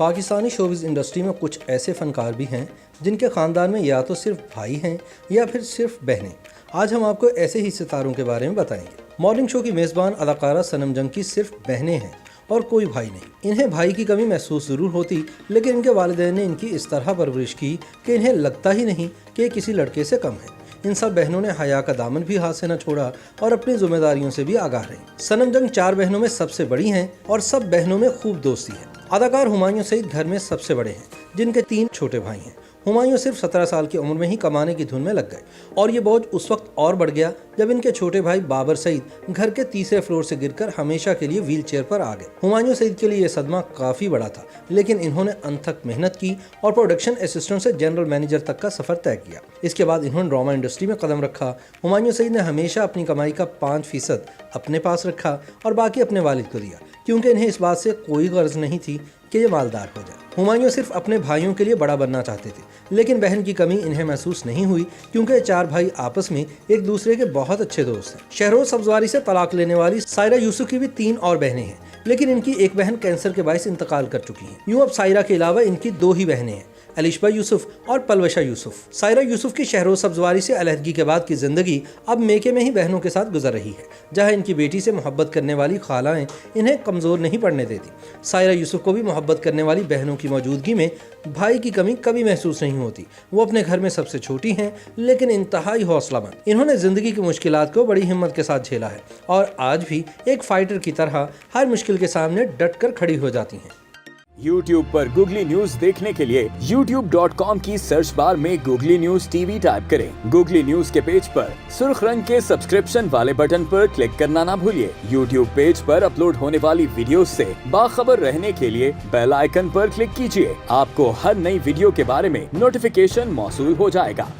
Pakistani showbiz industry में कुछ ऐसे फनकार भी हैं जिनके ख़ानदान में या तो सिर्फ भाई हैं या फिर सिर्फ बहनें। आज हम आपको ऐसे ही सितारों के बारे में बताएंगे। मॉर्निंग शो की मेज़बान अदाकारा सनम जंग की सिर्फ बहनें हैं और कोई भाई नहीं। इन्हें भाई की कमी महसूस ज़रूर होती, लेकिन इनके वालिदैन ने इनकी इस तरह परवरिश की कि इन्हें लगता ही नहीं कि किसी लड़के से कम है। इन सब बहनों ने हया का दामन भी हाथ से न छोड़ा और अपनी जिम्मेदारियों से भी आगाह रही। सनम जंग 4 बहनों में सबसे बड़ी हैं और सब बहनों में खूब दोस्ती है। अदाकार हुमायूं सईद घर में सबसे बड़े हैं, जिनके 3 छोटे भाई हैं। हुमायूं सिर्फ 17 साल की उम्र में ही कमाने की धुन में लग गए और ये बोझ उस वक्त और बढ़ गया जब इनके छोटे भाई बाबर सईद घर के तीसरे फ्लोर से गिरकर हमेशा के लिए व्हील चेयर पर आ गए। हुमायूं सईद के लिए यह सदमा काफ़ी बड़ा था, लेकिन इन्होंने अनथक मेहनत की और प्रोडक्शन असिस्टेंट से जनरल मैनेजर तक का सफ़र तय किया। इसके बाद इन्होंने ड्रामा इंडस्ट्री में कदम रखा। हुमायूं सईद ने हमेशा अपनी कमाई का 5% अपने पास रखा और बाकी अपने वालिद को दिया, क्योंकि इन्हें इस बात से कोई गर्ज नहीं थी कि ये मालदार हो जाए। हुमायूं सिर्फ अपने भाइयों के लिए बड़ा बनना चाहते थे, लेकिन बहन की कमी इन्हें महसूस नहीं हुई, क्योंकि 4 भाई आपस में एक दूसरे के बहुत अच्छे दोस्त हैं। शहरोज सब्जवारी से तलाक लेने वाली सायरा यूसुफ की भी 3 और बहनें हैं, लेकिन इनकी एक बहन कैंसर के बायस इंतकाल कर चुकी है। यूं अब सायरा के अलावा इनकी 2 ही बहनें हैं, अलिशबा यूसुफ और पलवशा यूसुफ। सायरा यूसुफ की शहरोज सब्जवारी से अलहदगी के बाद की जिंदगी अब मेके में ही बहनों के साथ गुजर रही है, जहां इनकी बेटी से मोहब्बत करने वाली खालाएं इन्हें कमज़ोर नहीं पड़ने देती। सायरा यूसुफ को भी मोहब्बत करने वाली बहनों की मौजूदगी में भाई की कमी कभी महसूस नहीं होती। वो अपने घर में सबसे छोटी हैं, लेकिन इंतहाई हौसलामंद। इन्होंने ज़िंदगी की मुश्किलात को बड़ी हिम्मत के साथ झेला है और आज भी एक फाइटर की तरह हर मुश्किल के सामने डट कर खड़ी हो जाती हैं। YouTube पर गूगली न्यूज देखने के लिए youtube.com की सर्च बार में गूगली न्यूज टीवी टाइप करें। गूगली न्यूज के पेज पर सुर्ख रंग के सब्सक्रिप्शन वाले बटन पर क्लिक करना ना भूलिए। YouTube पेज पर अपलोड होने वाली वीडियोस से बाखबर रहने के लिए बेल आइकन पर क्लिक कीजिए। आपको हर नई वीडियो के बारे में नोटिफिकेशन मौसूल हो जाएगा।